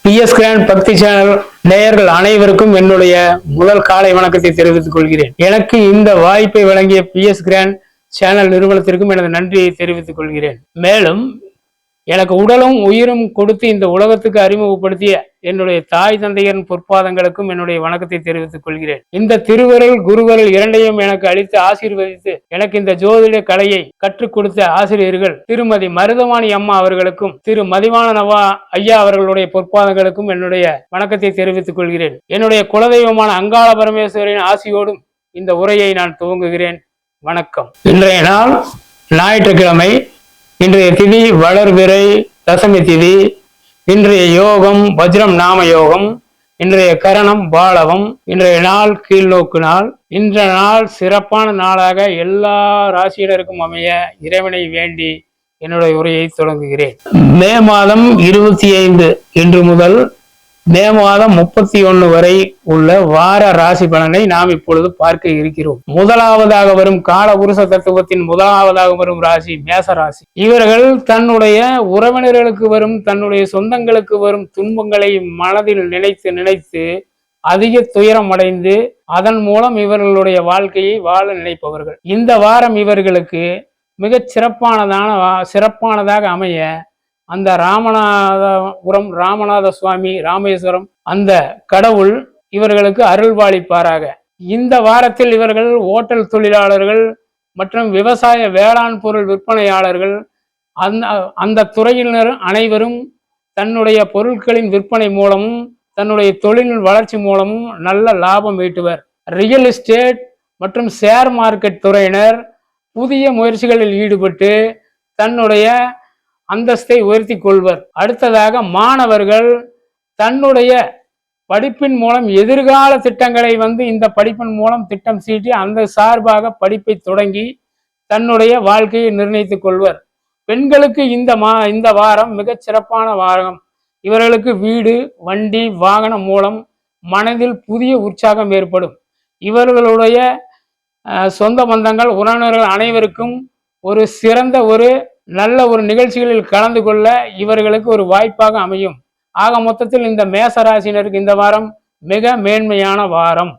PS grand பக்தி channel நேயர்கள் அனைவருக்கும் என்னுடைய முதல் காலை வணக்கத்தை தெரிவித்துக் கொள்கிறேன். எனக்கு இந்த வாய்ப்பை வழங்கிய PS கிராண்ட் சேனல் நிறுவனத்திற்கும் எனது நன்றியை தெரிவித்துக் கொள்கிறேன். மேலும் எனக்கு உடலும் உயிரும் கொடுத்து இந்த உலகத்துக்கு அறிமுகப்படுத்திய என்னுடைய தாய் தந்தையரின் பொற்பாதங்களுக்கும் என்னுடைய வணக்கத்தை தெரிவித்துக் கொள்கிறேன். இந்த திருவருள் குருவருள் இரண்டையும் எனக்கு அளித்து ஆசீர்வதித்து எனக்கு இந்த ஜோதிட கலையை கற்றுக் கொடுத்த ஆசிரியர்கள் திருமதி மருதவாணி அம்மா அவர்களுக்கும் திரு மதிவாணனவா ஐயா அவர்களுடைய பொற்பாதங்களுக்கும் என்னுடைய வணக்கத்தை தெரிவித்துக் கொள்கிறேன். என்னுடைய குலதெய்வமான அங்காள பரமேஸ்வரின் ஆசியோடும் இந்த உரையை நான் துவங்குகிறேன். வணக்கம். இன்றைய நாள் ஞாயிற்றுக்கிழமை. இன்றைய திதி வளர்பிறை தசமி திதி. இன்றைய யோகம் வஜ்ரம் நாம யோகம். இன்றைய கரணம் பாலவம். இன்றைய நாள் கீழ்நோக்கு நாள். இன்றைய நாள் சிறப்பான நாளாக எல்லா ராசியினருக்கும் அமைய இறைவனை வேண்டி என்னுடைய உரையை தொடங்குகிறேன். மே மாதம் 25 இன்று முதல் மே மாதம் 31 வரை உள்ள வார ராசி பலனை நாம் இப்பொழுது பார்க்க இருக்கிறோம். முதலாவதாக வரும் கால புருஷ தத்துவத்தின் முதலாவதாக வரும் ராசி மேச ராசி. இவர்கள் தன்னுடைய உறவினர்களுக்கு வரும் தன்னுடைய சொந்தங்களுக்கு வரும் துன்பங்களை மனதில் நினைத்து நினைத்து அதிக துயரம் அடைந்து அதன் மூலம் இவர்களுடைய வாழ்க்கையை வாழ நினைப்பவர்கள். இந்த வாரம் இவர்களுக்கு மிகச் சிறப்பானதாக அமைய அந்த ராமநாதபுரம் ராமநாத சுவாமி ராமேஸ்வரம் அந்த கடவுள் இவர்களுக்கு அருள்பாலிப்பாராக. இந்த வாரத்தில் இவர்கள் ஓட்டல் தொழிலாளர்கள் மற்றும் விவசாய வேளாண் பொருள் விற்பனையாளர்கள் அந்த துறையினர் அனைவரும் தன்னுடைய பொருட்களின் விற்பனை மூலமும் தன்னுடைய தொழில் வளர்ச்சி மூலமும் நல்ல லாபம் ஈட்டுவர். ரியல் எஸ்டேட் மற்றும் ஷேர் மார்க்கெட் துறையினர் புதிய முயற்சிகளில் ஈடுபட்டு தன்னுடைய அந்தஸ்தை உயர்த்தி கொள்வர். அடுத்ததாக மாணவர்கள் தன்னுடைய படிப்பின் மூலம் எதிர்கால திட்டங்களை இந்த படிப்பின் மூலம் திட்டம் சீட்டி அந்த சார்பாக படிப்பை தொடங்கி தன்னுடைய வாழ்க்கையை நிர்ணயித்துக் கொள்வர். பெண்களுக்கு இந்த வாரம் மிகச் சிறப்பான வாரம். இவர்களுக்கு வீடு வண்டி வாகனம் மூலம் மனதில் புதிய உற்சாகம் ஏற்படும். இவர்களுடைய சொந்த பந்தங்கள் உறவினர்கள் அனைவருக்கும் ஒரு சிறந்த நல்ல நிகழ்ச்சிகளில் கலந்து கொள்ள இவர்களுக்கு ஒரு வாய்ப்பாக அமையும். ஆக மொத்தத்தில் இந்த மேச ராசினருக்கு இந்த வாரம் மிக மேன்மையான வாரம்.